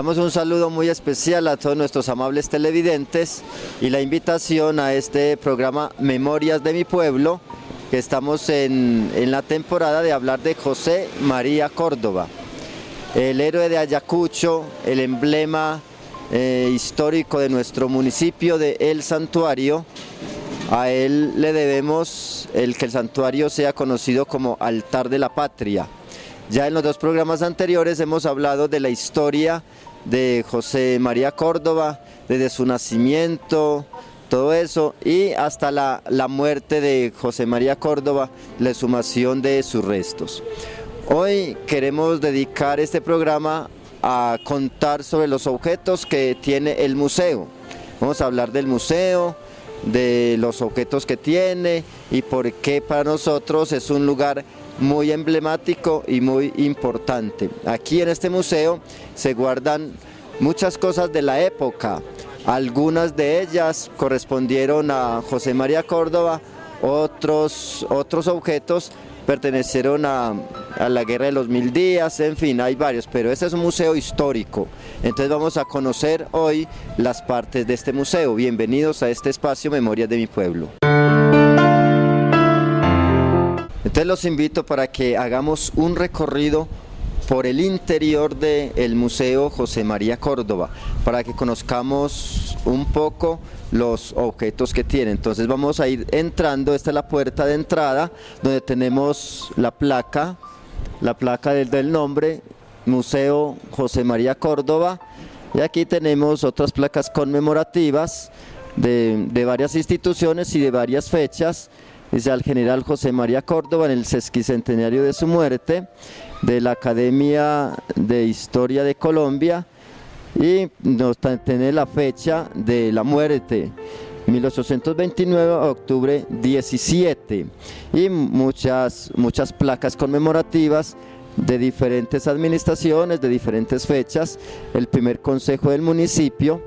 Enviamos un saludo muy especial a todos nuestros amables televidentes y la invitación a este programa Memorias de mi Pueblo, que estamos en la temporada de hablar de José María Córdoba, el héroe de Ayacucho, el emblema histórico de nuestro municipio de El Santuario. A él le debemos el que el santuario sea conocido como Altar de la Patria. Ya en los dos programas anteriores hemos hablado de la historia de José María Córdoba, desde su nacimiento, todo eso, y hasta la muerte de José María Córdoba, la exhumación de sus restos. Hoy queremos dedicar este programa a contar sobre los objetos que tiene el museo. Vamos a hablar del museo, de los objetos que tiene y por qué para nosotros es un lugar muy emblemático y muy importante. Aquí en este museo se guardan muchas cosas de la época. Algunas de ellas correspondieron a José María Córdoba, otros objetos pertenecieron a la Guerra de los 1000 días, en fin, hay varios, pero este es un museo histórico. Entonces vamos a conocer hoy las partes de este museo. Bienvenidos a este espacio Memorias de mi Pueblo. Entonces los invito para que hagamos un recorrido por el interior del Museo José María Córdoba, para que conozcamos un poco los objetos que tiene. Entonces vamos a ir entrando. Esta es la puerta de entrada, donde tenemos la placa del nombre, Museo José María Córdoba, y aquí tenemos otras placas conmemorativas de varias instituciones y de varias fechas. Dice al general José María Córdoba en el sesquicentenario de su muerte, de la Academia de Historia de Colombia, y nos tiene la fecha de la muerte, 1829, octubre 17, y muchas placas conmemorativas de diferentes administraciones, de diferentes fechas, el primer consejo del municipio.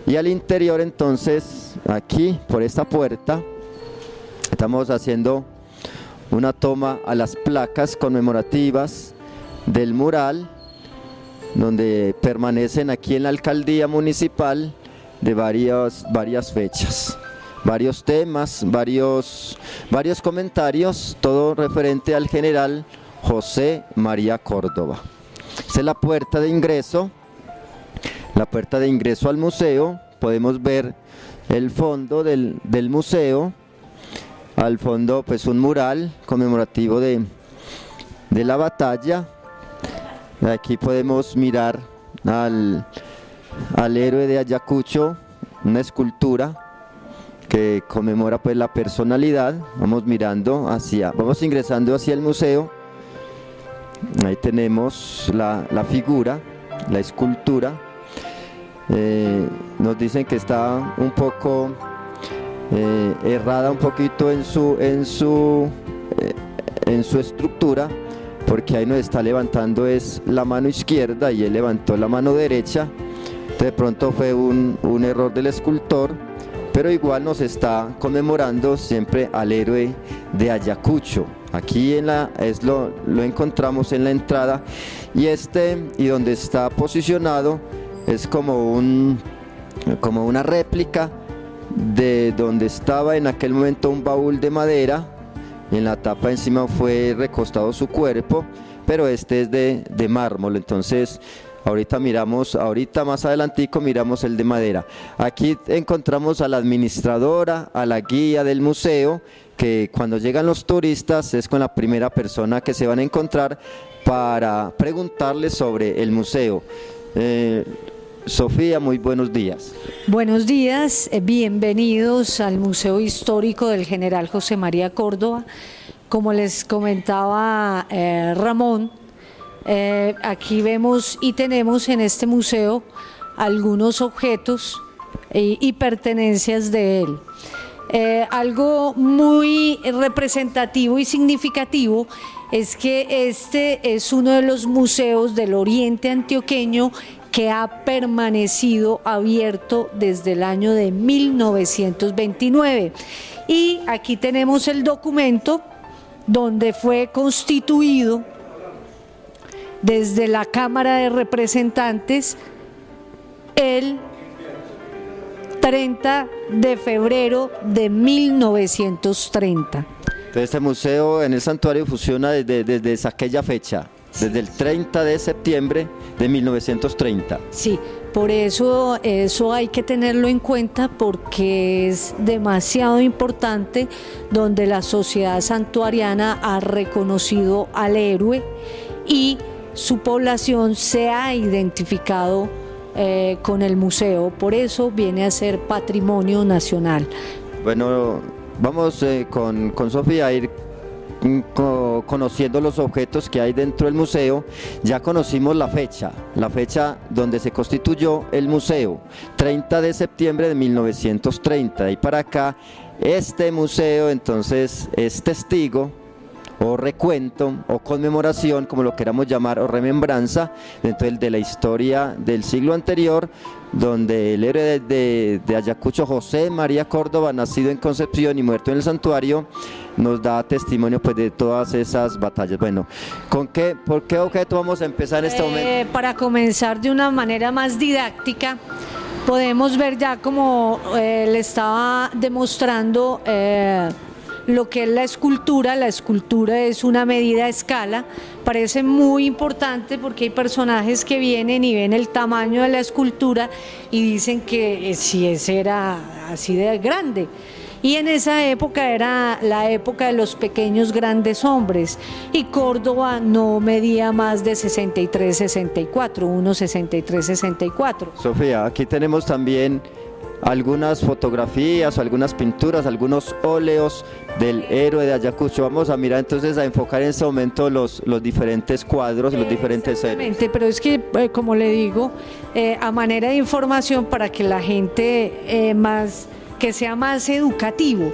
Y al interior, entonces, aquí por esta puerta estamos haciendo una toma a las placas conmemorativas del mural, donde permanecen aquí en la alcaldía municipal de varias fechas, varios temas, varios comentarios, todo referente al general José María Córdoba. Esta es la puerta de ingreso al museo. Podemos ver el fondo del museo. Al fondo, pues, un mural conmemorativo de la batalla. Aquí podemos mirar al héroe de Ayacucho, una escultura que conmemora, pues, la personalidad. Vamos ingresando hacia el museo. Ahí tenemos la figura, la escultura. Nos dicen que está un poco errada un poquito en su estructura, porque ahí nos está levantando es la mano izquierda y él levantó la mano derecha. De pronto fue un error del escultor, pero igual nos está conmemorando siempre al héroe de Ayacucho. Aquí lo encontramos en la entrada, y donde está posicionado es como una réplica de donde estaba en aquel momento un baúl de madera. En la tapa encima fue recostado su cuerpo, pero este es de mármol. Entonces ahorita más adelantico miramos el de madera. Aquí encontramos a la administradora, a la guía del museo, que cuando llegan los turistas es con la primera persona que se van a encontrar para preguntarles sobre el museo. Sofía, muy buenos días. Buenos días, bienvenidos al Museo Histórico del General José María Córdoba. Como les comentaba Ramón, aquí vemos y tenemos en este museo algunos objetos y pertenencias de él. Algo muy representativo y significativo es que este es uno de los museos del oriente antioqueño que ha permanecido abierto desde el año de 1929. Y aquí tenemos el documento donde fue constituido desde la Cámara de Representantes el 30 de febrero de 1930. Entonces este museo en el santuario funciona desde aquella fecha, desde el 30 de septiembre de 1930. Sí, por eso hay que tenerlo en cuenta porque es demasiado importante, donde la sociedad santuariana ha reconocido al héroe y su población se ha identificado con el museo, por eso viene a ser patrimonio nacional. Bueno, vamos con Sofía a ir conociendo los objetos que hay dentro del museo. Ya conocimos la fecha donde se constituyó el museo, 30 de septiembre de 1930, y para acá este museo entonces es testigo o recuento o conmemoración, como lo queramos llamar, o remembranza dentro de la historia del siglo anterior, donde el héroe de Ayacucho, José María Córdoba, nacido en Concepción y muerto en el santuario, nos da testimonio pues de todas esas batallas. Bueno, ¿por qué objeto vamos a empezar en este momento? Para comenzar de una manera más didáctica, podemos ver ya como le estaba demostrando lo que es la escultura. La escultura es una medida a escala, parece muy importante porque hay personajes que vienen y ven el tamaño de la escultura y dicen que si ese era así de grande. Y en esa época era la época de los pequeños grandes hombres, y Córdoba no medía más de 1,63-64. Sofía, aquí tenemos también algunas fotografías, algunas pinturas, algunos óleos del héroe de Ayacucho. Vamos a mirar entonces, a enfocar en este momento los diferentes cuadros, los diferentes héroes. Pero es que, como le digo, a manera de información para que la gente que sea más educativo,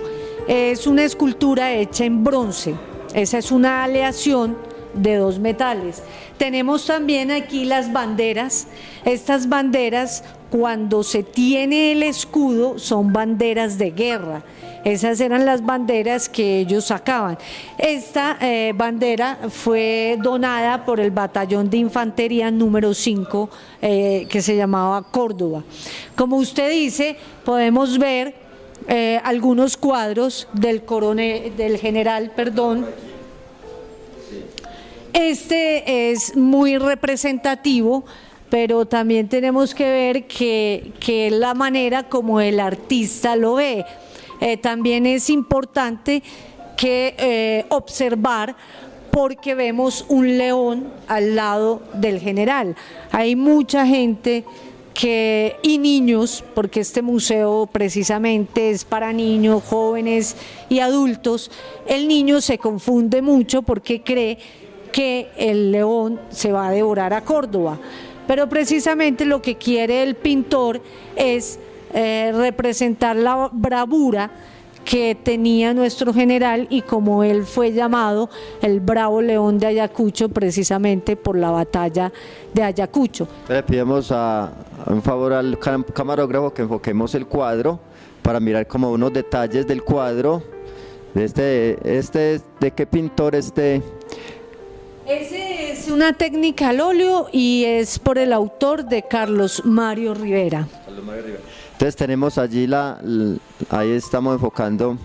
es una escultura hecha en bronce. Esa es una aleación de dos metales. Tenemos también aquí las banderas. Estas banderas, cuando se tiene el escudo, son banderas de guerra. Esas eran las banderas que ellos sacaban. Esta bandera fue donada por el batallón de infantería número 5, que se llamaba Córdoba. Como usted dice, podemos ver algunos cuadros del general. Este es muy representativo, pero también tenemos que ver que es la manera como el artista lo ve. También es importante que observar, porque vemos un león al lado del general. Hay mucha gente y niños, porque este museo precisamente es para niños, jóvenes y adultos. El niño se confunde mucho porque cree que el león se va a devorar a Córdoba, pero precisamente lo que quiere el pintor es representar la bravura que tenía nuestro general, y como él fue llamado el bravo león de Ayacucho, precisamente por la batalla de Ayacucho. Le pedimos un favor al camarógrafo que enfoquemos el cuadro para mirar como unos detalles del cuadro. ¿De qué pintor este? Ese es una técnica al óleo y es por el autor de Carlos Mario Rivera. Entonces tenemos allí, ahí estamos enfocando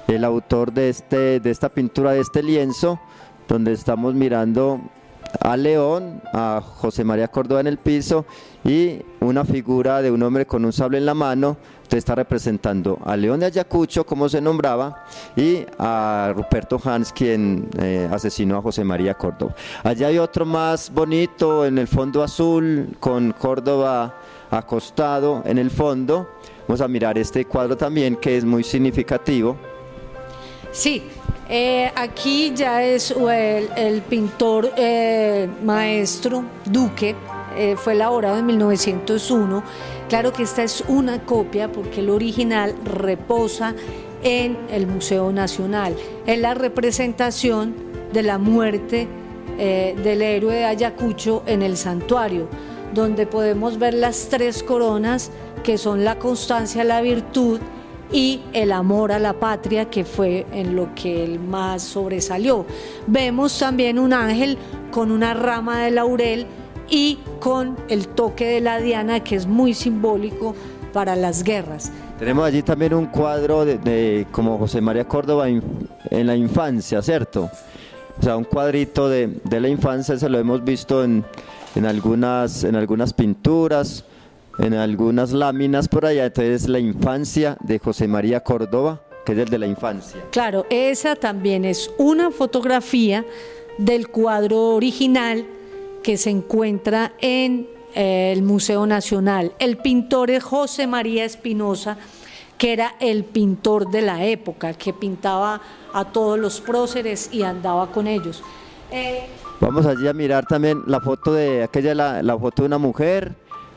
el autor de esta pintura, de este lienzo, donde estamos mirando a León, a José María Córdoba en el piso, y una figura de un hombre con un sable en la mano. Entonces está representando a León de Ayacucho, como se nombraba, y a Ruperto Hans, quien asesinó a José María Córdoba. Allá hay otro más bonito, en el fondo azul, con Córdoba acostado en el fondo. Vamos a mirar este cuadro también, que es muy significativo. Sí, aquí ya es el pintor maestro Duque, fue elaborado en 1901. Claro que esta es una copia porque el original reposa en el Museo Nacional. Es la representación de la muerte del héroe de Ayacucho en el santuario, donde podemos ver las tres coronas, que son la constancia, la virtud y el amor a la patria, que fue en lo que él más sobresalió. Vemos también un ángel con una rama de laurel y con el toque de la diana, que es muy simbólico para las guerras. Tenemos allí también un cuadro de como José María Córdoba en la infancia, ¿cierto? O sea, un cuadrito de la infancia, se lo hemos visto en algunas pinturas, en algunas láminas por allá. Entonces, la infancia de José María Córdoba, que es el de la infancia. Claro, esa también es una fotografía del cuadro original que se encuentra en el Museo Nacional. El pintor es José María Espinosa, que era el pintor de la época, que pintaba a todos los próceres y andaba con ellos. Vamos allí a mirar también la foto de aquella, la foto de una mujer,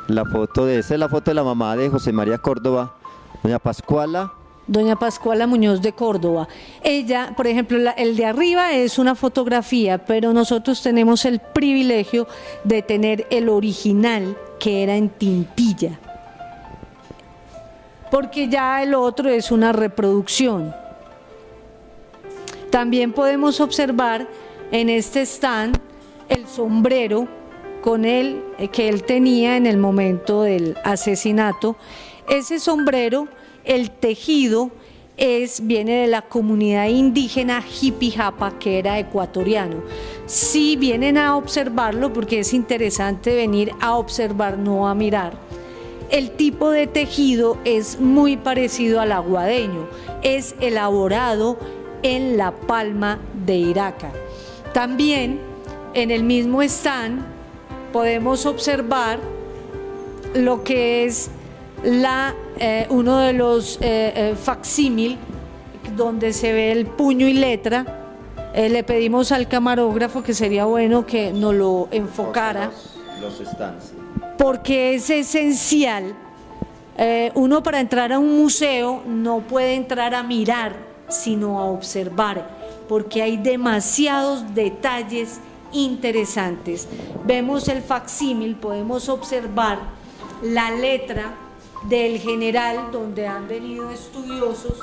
esa es la foto de la mamá de José María Córdoba, doña Pascuala. Doña Pascuala Muñoz de Córdoba. Ella, por ejemplo, el de arriba es una fotografía, pero nosotros tenemos el privilegio de tener el original, que era en tintilla, porque ya el otro es una reproducción. También podemos observar en este stand el sombrero que él tenía en el momento del asesinato. Ese sombrero, el tejido, viene de la comunidad indígena Jipijapa, que era ecuatoriano. Si vienen a observarlo, porque es interesante venir a observar, no a mirar, el tipo de tejido es muy parecido al aguadeño, es elaborado en la palma de Iraca. También en el mismo stand podemos observar lo que es uno de los facsímil, donde se ve el puño y letra. Le pedimos al camarógrafo que sería bueno que nos lo enfocara, los stands, porque es esencial. Uno, para entrar a un museo, no puede entrar a mirar, sino a observar, porque hay demasiados detalles interesantes. Vemos el facsímil, podemos observar la letra del general, donde han venido estudiosos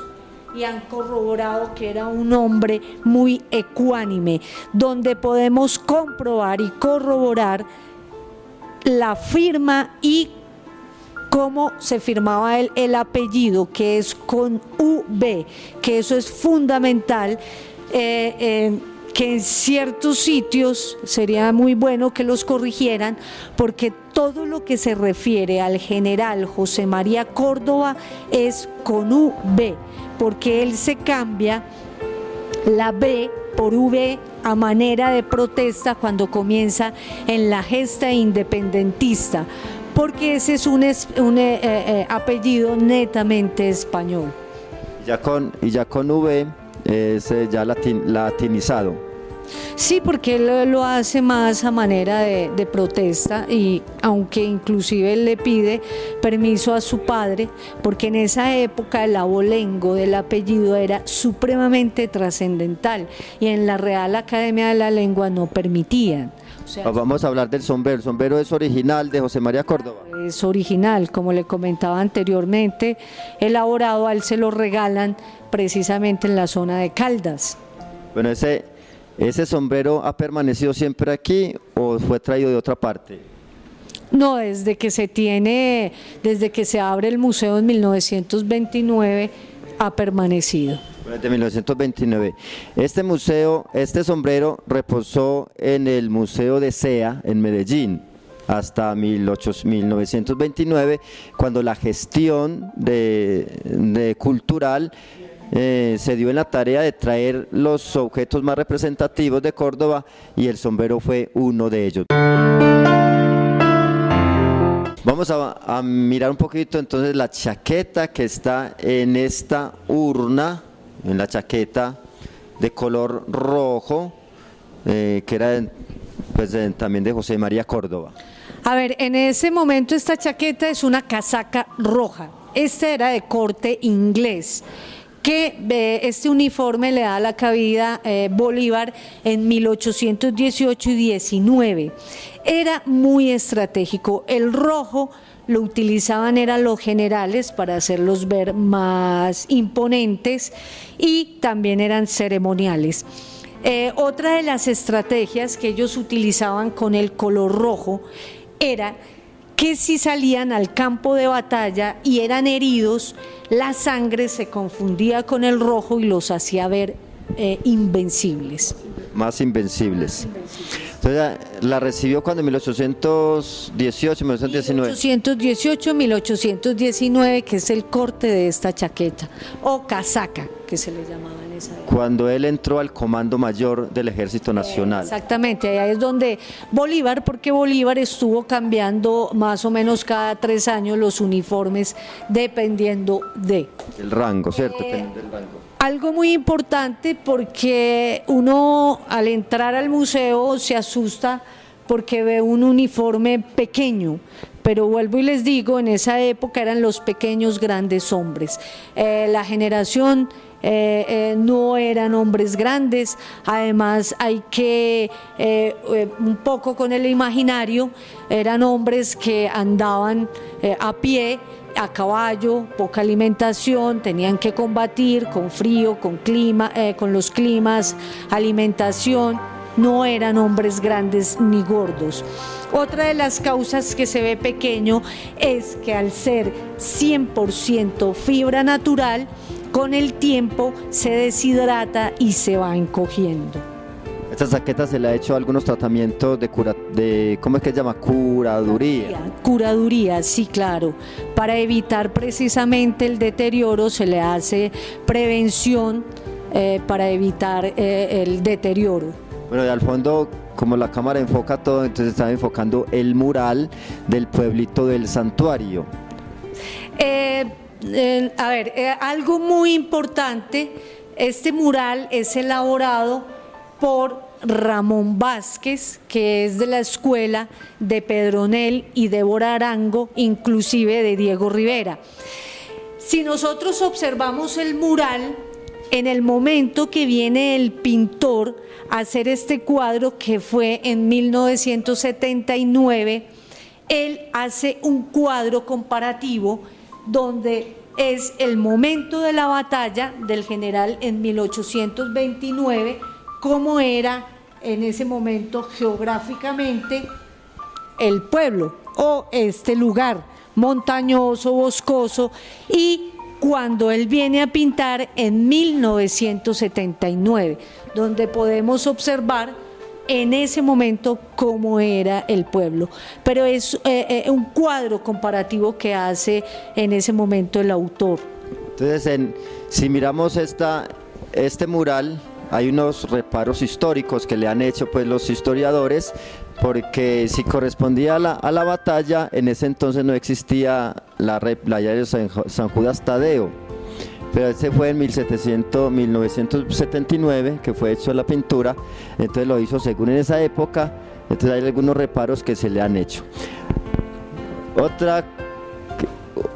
y han corroborado que era un hombre muy ecuánime, donde podemos comprobar y corroborar la firma y cómo se firmaba el apellido, que es con V, que eso es fundamental, que en ciertos sitios sería muy bueno que los corrigieran, porque todo lo que se refiere al general José María Córdoba es con V, porque él se cambia la B por V a manera de protesta cuando comienza en la gesta independentista, porque ese es un apellido netamente español. Y ya con V es ya latinizado. Sí, porque él lo hace más a manera de protesta, y aunque inclusive él le pide permiso a su padre, porque en esa época el abolengo del apellido era supremamente trascendental y en la Real Academia de la Lengua no permitían. O sea, vamos a hablar del sombrero. El sombrero es original de José María Córdoba. Es original, como le comentaba anteriormente, elaborado, a él se lo regalan precisamente en la zona de Caldas. Bueno, ¿ese sombrero ha permanecido siempre aquí o fue traído de otra parte? No, desde que se abre el museo en 1929 ha permanecido. Desde 1929. Este sombrero reposó en el Museo de SEA en Medellín hasta 1929, cuando la gestión cultural se dio en la tarea de traer los objetos más representativos de Córdoba, y el sombrero fue uno de ellos. Vamos a mirar un poquito entonces la chaqueta que está en esta urna, en la chaqueta de color rojo, que era también de José María Córdoba. A ver, en ese momento esta chaqueta es una casaca roja. Esta era de corte inglés, que este uniforme le da la cabida Bolívar en 1818 y 19. Era muy estratégico. El rojo lo utilizaban eran los generales para hacerlos ver más imponentes, y también eran ceremoniales. Otra de las estrategias que ellos utilizaban con el color rojo era que si salían al campo de batalla y eran heridos, la sangre se confundía con el rojo y los hacía ver invencibles. Más invencibles. Entonces la recibió cuando en 1818, 1819. 1818, 1819, que es el corte de esta chaqueta, o casaca, que se le llamaba en esa época. Cuando él entró al Comando Mayor del Ejército Nacional. Exactamente, ahí es donde Bolívar, porque Bolívar estuvo cambiando más o menos cada 3 años los uniformes dependiendo de... El rango, ¿cierto? Dependiendo del rango. Algo muy importante porque uno al entrar al museo se asusta porque ve un uniforme pequeño, pero vuelvo y les digo, en esa época eran los pequeños grandes hombres. La generación no eran hombres grandes, además hay que, un poco con el imaginario, eran hombres que andaban a pie, a caballo, poca alimentación, tenían que combatir con frío, con clima, con los climas, alimentación, no eran hombres grandes ni gordos. Otra de las causas que se ve pequeño es que al ser 100% fibra natural, con el tiempo se deshidrata y se va encogiendo. Esta chaqueta se le ha hecho algunos tratamientos de ¿cómo es que se llama? Curaduría. Curaduría, sí, claro. Para evitar precisamente el deterioro se le hace prevención para evitar el deterioro. Bueno, y al fondo, como la cámara enfoca todo, entonces estaba enfocando el mural del pueblito del Santuario. Algo muy importante, este mural es elaborado por Ramón Vázquez, que es de la escuela de Pedronel y Débora Arango, inclusive de Diego Rivera. Si nosotros observamos el mural, en el momento que viene el pintor a hacer este cuadro, que fue en 1979, él hace un cuadro comparativo donde es el momento de la batalla del general en 1829, cómo era en ese momento geográficamente el pueblo o este lugar montañoso, boscoso, y cuando él viene a pintar en 1979, donde podemos observar en ese momento cómo era el pueblo. Pero es un cuadro comparativo que hace en ese momento el autor. Entonces, si miramos este mural, hay unos reparos históricos que le han hecho pues los historiadores, porque si correspondía a la batalla, en ese entonces no existía la playa de San Judas Tadeo, pero ese fue en 1979 que fue hecho la pintura, entonces lo hizo según en esa época, entonces hay algunos reparos que se le han hecho.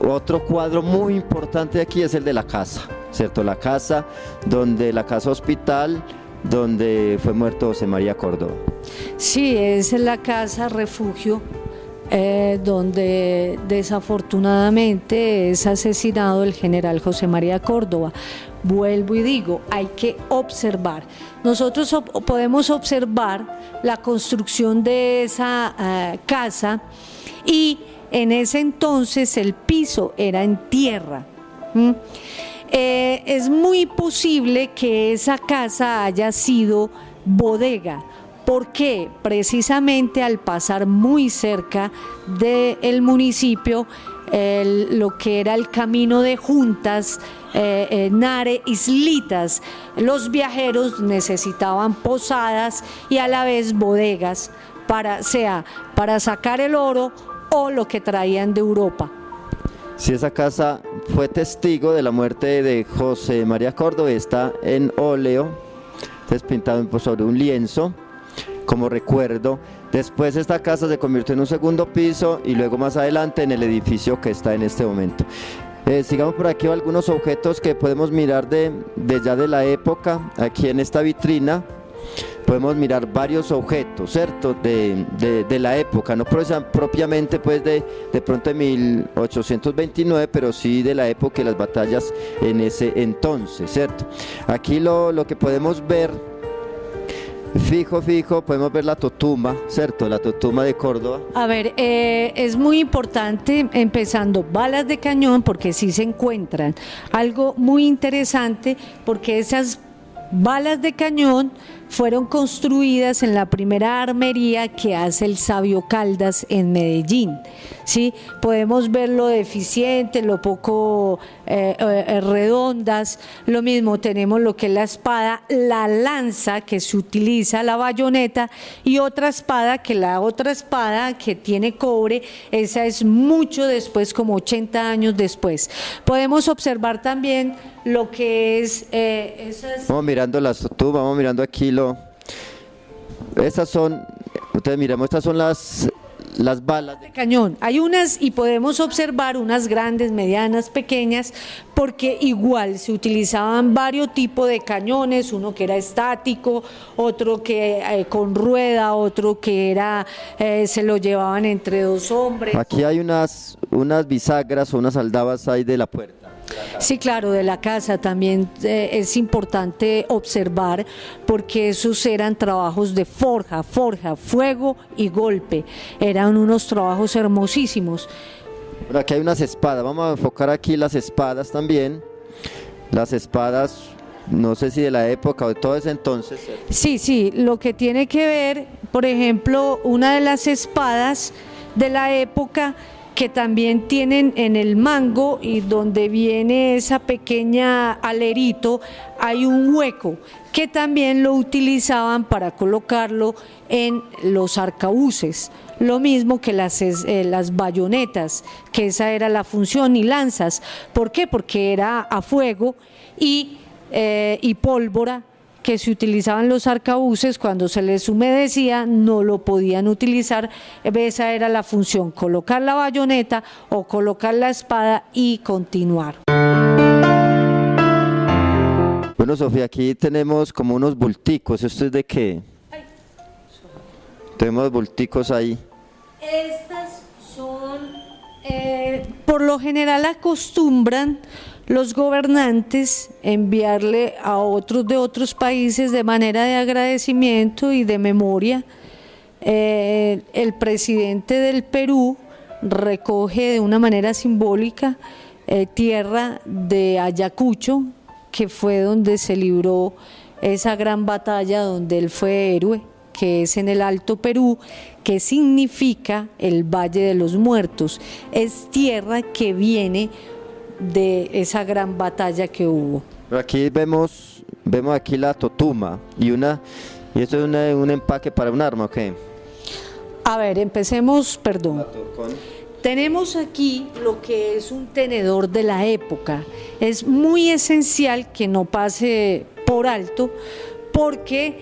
Otro cuadro muy importante aquí es el de la casa, ¿cierto? La casa hospital donde fue muerto José María Córdoba. Sí, es la casa refugio donde desafortunadamente es asesinado el general José María Córdoba. Vuelvo y digo, hay que observar. Nosotros podemos observar la construcción de esa casa, y en ese entonces el piso era en tierra. Es muy posible que esa casa haya sido bodega. ¿Por qué? Precisamente al pasar muy cerca del municipio, lo que era el camino de Juntas, Nare, Islitas, los viajeros necesitaban posadas y a la vez bodegas, para sacar el oro o lo que traían de Europa. Si esa casa fue testigo de la muerte de José María Córdoba, está en óleo, es pintado sobre un lienzo como recuerdo. Después esta casa se convirtió en un segundo piso y luego más adelante en el edificio que está en este momento. Sigamos por aquí algunos objetos que podemos mirar de ya de la época. Aquí en esta vitrina podemos mirar varios objetos, ¿cierto? De la época, no propiamente pues de pronto de 1829, pero sí de la época de las batallas en ese entonces, ¿cierto? Aquí lo que podemos ver Fijo, podemos ver la totuma, ¿cierto? La totuma de Córdoba. A ver, es muy importante, empezando, balas de cañón, porque sí se encuentran. Algo muy interesante, porque esas balas de cañón fueron construidas en la primera armería que hace el Sabio Caldas en Medellín. ¿Sí? Podemos ver lo deficiente, lo poco redondas. Lo mismo tenemos lo que es la espada, la lanza que se utiliza, la bayoneta, y otra espada que tiene cobre. Esa es mucho después, como 80 años después. Podemos observar también lo que es esas... Vamos mirando las totumas, vamos mirando aquí estas son, ustedes miramos, estas son las balas de cañón. Hay unas, y podemos observar unas grandes, medianas, pequeñas, porque igual se utilizaban varios tipos de cañones, uno que era estático, otro que con rueda, otro que era se lo llevaban entre dos hombres. Aquí hay unas bisagras o unas aldabas ahí de la puerta. Sí, claro, de la casa también es importante observar, porque esos eran trabajos de forja, fuego y golpe. Eran unos trabajos hermosísimos. Bueno, aquí hay unas espadas, vamos a enfocar aquí las espadas también. Las espadas, no sé si de la época o de todo ese entonces. Sí, lo que tiene que ver, por ejemplo, una de las espadas de la época, que también tienen en el mango, y donde viene esa pequeña alerito, hay un hueco que también lo utilizaban para colocarlo en los arcabuces. Lo mismo que las bayonetas, que esa era la función, y lanzas. ¿Por qué? Porque era a fuego y pólvora, que se utilizaban los arcabuces. Cuando se les humedecía no lo podían utilizar. Esa era la función, colocar la bayoneta o colocar la espada y continuar. Bueno, Sofía, aquí tenemos como unos bulticos. ¿Esto es de qué? Tenemos bulticos ahí. Estas son, por lo general acostumbran los gobernantes enviarle a otros de otros países de manera de agradecimiento y de memoria. El presidente del Perú recoge de una manera simbólica tierra de Ayacucho, que fue donde se libró esa gran batalla, donde él fue héroe, que es en el Alto Perú, que significa el Valle de los Muertos. Es tierra que viene de esa gran batalla que hubo. Aquí vemos aquí la totuma y esto es un empaque para un arma, ¿ok? A ver, empecemos, perdón. Tenemos aquí lo que es un tenedor de la época. Es muy esencial que no pase por alto, porque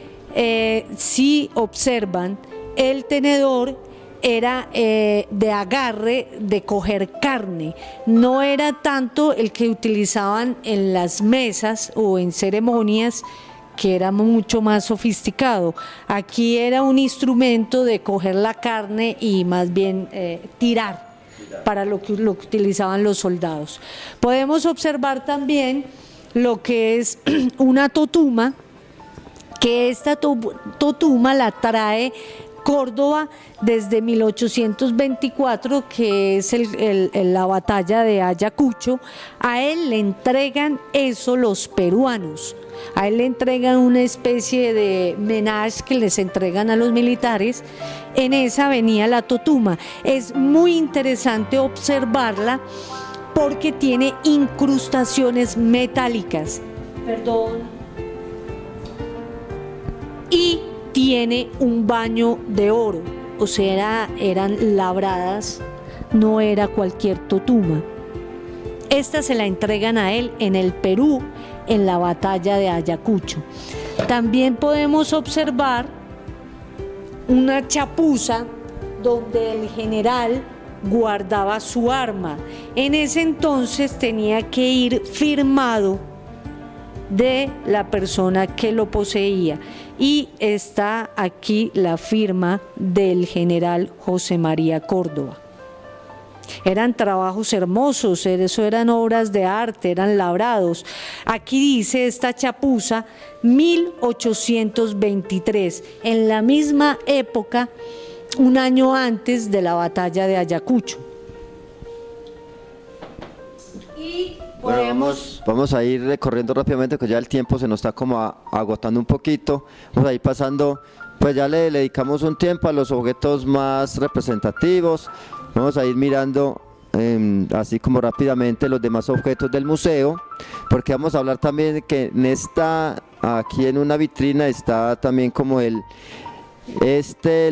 si observan, el tenedor era de agarre, de coger carne. No era tanto el que utilizaban en las mesas o en ceremonias, que era mucho más sofisticado. Aquí era un instrumento de coger la carne y más bien tirar, para lo que utilizaban los soldados. Podemos observar también lo que es una totuma, que esta totuma la trae Córdoba desde 1824, que es la batalla de Ayacucho. A él le entregan eso los peruanos. A él le entregan una especie de menage que les entregan a los militares. En esa venía la totuma. Es muy interesante observarla porque tiene incrustaciones metálicas. Y tiene un baño de oro, o sea, eran labradas, no era cualquier totuma. Esta se la entregan a él en el Perú, en la batalla de Ayacucho. También podemos observar una chapuza donde el general guardaba su arma. En ese entonces tenía que ir firmado de la persona que lo poseía, y está aquí la firma del general José María Córdoba. Eran trabajos hermosos, eso eran obras de arte, eran labrados. Aquí dice esta chapuza 1823, en la misma época, un año antes de la batalla de Ayacucho. Y Bueno, vamos a ir recorriendo rápidamente, que ya el tiempo se nos está como agotando un poquito. Vamos a ir pasando, pues ya le dedicamos un tiempo a los objetos más representativos. Vamos a ir mirando así como rápidamente los demás objetos del museo, porque vamos a hablar también de que aquí en una vitrina está también como el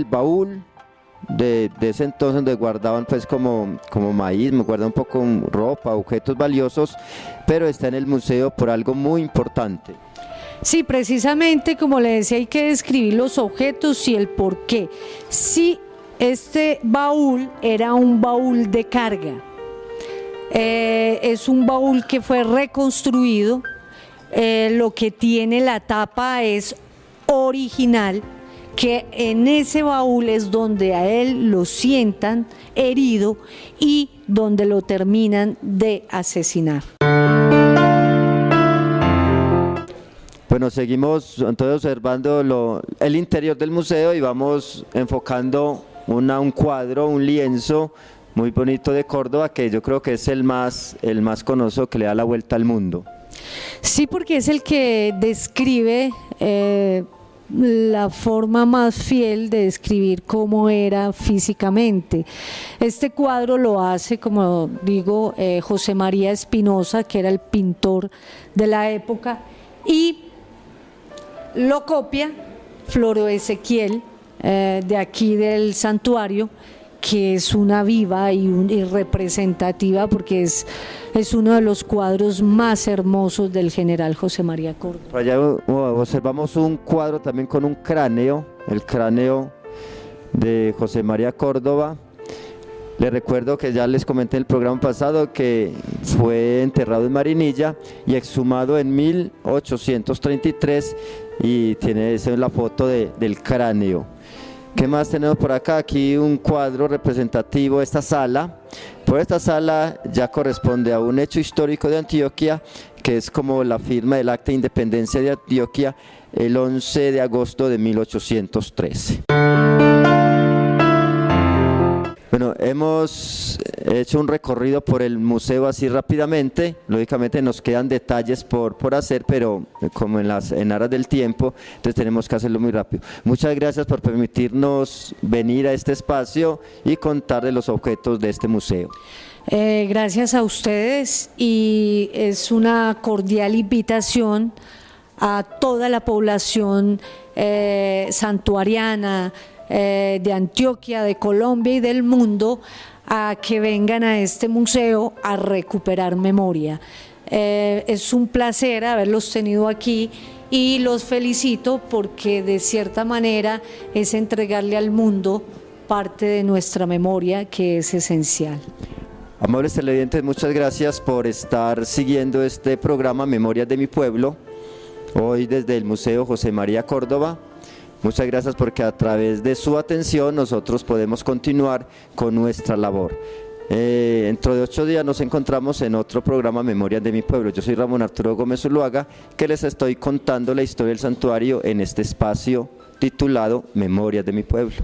baúl de ese entonces, donde guardaban pues como maíz, me guarda un poco ropa, objetos valiosos, pero está en el museo por algo muy importante. sí, precisamente como le decía, hay que describir los objetos y el porqué. Sí, este baúl era un baúl de carga, es un baúl que fue reconstruido, lo que tiene la tapa es original, que en ese baúl es donde a él lo sientan herido y donde lo terminan de asesinar. Bueno, seguimos entonces observando el interior del museo y vamos enfocando un cuadro, un lienzo muy bonito de Córdoba, que yo creo que es el más conocido, que le da la vuelta al mundo. Sí, porque es el que describe la forma más fiel de describir cómo era físicamente. Este cuadro lo hace, como digo, José María Espinosa, que era el pintor de la época, y lo copia Floro Ezequiel, de aquí del santuario, que es una viva y representativa, porque es uno de los cuadros más hermosos del general José María Córdoba. Por allá observamos un cuadro también con un cráneo, el cráneo de José María Córdoba. Les recuerdo que ya les comenté en el programa pasado que fue enterrado en Marinilla y exhumado en 1833, y tiene esa es la foto del cráneo. ¿Qué más tenemos por acá? Aquí un cuadro representativo de esta sala. Por esta sala ya corresponde a un hecho histórico de Antioquia, que es como la firma del Acta de Independencia de Antioquia el 11 de agosto de 1813. Bueno, hemos hecho un recorrido por el museo así rápidamente. Lógicamente nos quedan detalles por hacer, pero como en aras del tiempo, entonces tenemos que hacerlo muy rápido. Muchas gracias por permitirnos venir a este espacio y contar de los objetos de este museo. Gracias a ustedes, y es una cordial invitación a toda la población santuariana, de Antioquia, de Colombia y del mundo, a que vengan a este museo a recuperar memoria. Es un placer haberlos tenido aquí y los felicito porque de cierta manera es entregarle al mundo parte de nuestra memoria, que es esencial. Amables televidentes, muchas gracias por estar siguiendo este programa Memorias de mi Pueblo, hoy desde el Museo José María Córdoba. Muchas gracias porque a través de su atención nosotros podemos continuar con nuestra labor. Dentro de 8 días nos encontramos en otro programa Memorias de mi Pueblo. Yo soy Ramón Arturo Gómez Zuluaga, que les estoy contando la historia del santuario en este espacio titulado Memorias de mi Pueblo.